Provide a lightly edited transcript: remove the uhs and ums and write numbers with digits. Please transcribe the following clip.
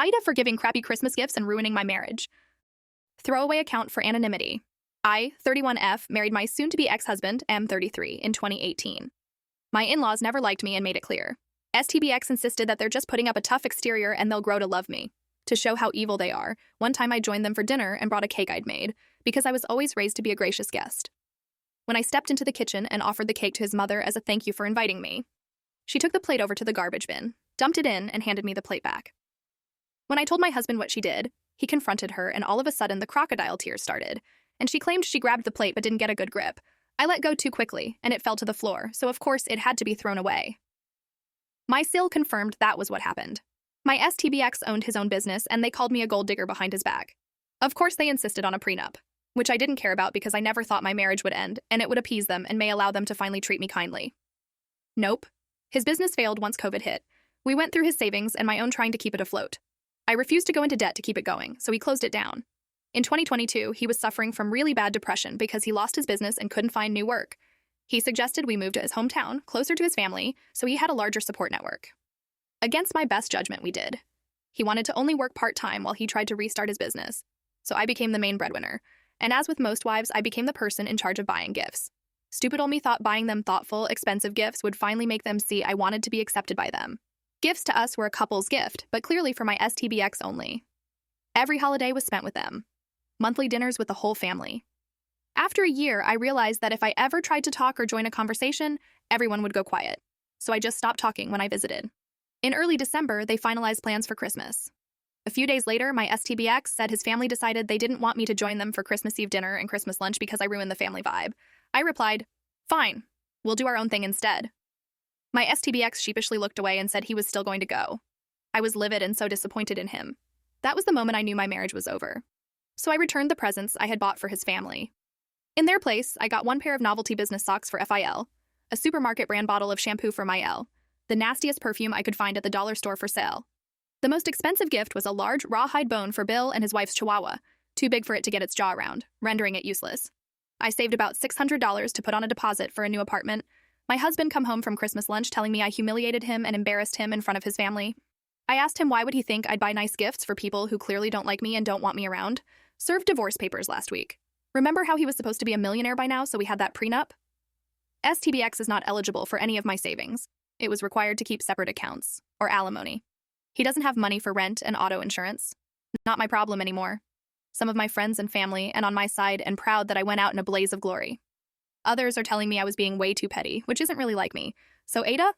AITA for giving crappy Christmas gifts and ruining my marriage. Throwaway account for anonymity. I, 31F, married my soon-to-be ex-husband, M33, in 2018. My in-laws never liked me and made it clear. STBX insisted that they're just putting up a tough exterior and they'll grow to love me. To show how evil they are, one time I joined them for dinner and brought a cake I'd made, because I was always raised to be a gracious guest. When I stepped into the kitchen and offered the cake to his mother as a thank you for inviting me, she took the plate over to the garbage bin, dumped it in, and handed me the plate back. When I told my husband what she did, he confronted her, and all of a sudden the crocodile tears started, and she claimed she grabbed the plate but didn't get a good grip. I let go too quickly, and it fell to the floor, so of course it had to be thrown away. My SIL confirmed that was what happened. My STBX owned his own business, and they called me a gold digger behind his back. Of course they insisted on a prenup, which I didn't care about because I never thought my marriage would end, and it would appease them and may allow them to finally treat me kindly. Nope. His business failed once COVID hit. We went through his savings and my own trying to keep it afloat. I refused to go into debt to keep it going, so he closed it down. In 2022, he was suffering from really bad depression because he lost his business and couldn't find new work. He suggested we move to his hometown, closer to his family, so he had a larger support network. Against my best judgment, we did. He wanted to only work part-time while he tried to restart his business, so I became the main breadwinner. And as with most wives, I became the person in charge of buying gifts. Stupid old me thought buying them thoughtful, expensive gifts would finally make them see I wanted to be accepted by them. Gifts to us were a couple's gift, but clearly for my STBX only. Every holiday was spent with them. Monthly dinners with the whole family. After a year, I realized that if I ever tried to talk or join a conversation, everyone would go quiet. So I just stopped talking when I visited. In early December, they finalized plans for Christmas. A few days later, my STBX said his family decided they didn't want me to join them for Christmas Eve dinner and Christmas lunch because I ruined the family vibe. I replied, "Fine, we'll do our own thing instead." My STBX sheepishly looked away and said he was still going to go. I was livid and so disappointed in him. That was the moment I knew my marriage was over. So I returned the presents I had bought for his family. In their place, I got one pair of novelty business socks for FIL, a supermarket brand bottle of shampoo for my L, the nastiest perfume I could find at the dollar store for sale. The most expensive gift was a large rawhide bone for Bill and his wife's chihuahua, too big for it to get its jaw around, rendering it useless. I saved about $600 to put on a deposit for a new apartment. My husband come home from Christmas lunch telling me I humiliated him and embarrassed him in front of his family. I asked him why would he think I'd buy nice gifts for people who clearly don't like me and don't want me around. Served divorce papers last week. Remember how he was supposed to be a millionaire by now, so we had that prenup? STBX is not eligible for any of my savings. It was required to keep separate accounts, or alimony. He doesn't have money for rent and auto insurance. Not my problem anymore. Some of my friends and family, and on my side, and proud that I went out in a blaze of glory. Others are telling me I was being way too petty, which isn't really like me. So AITA,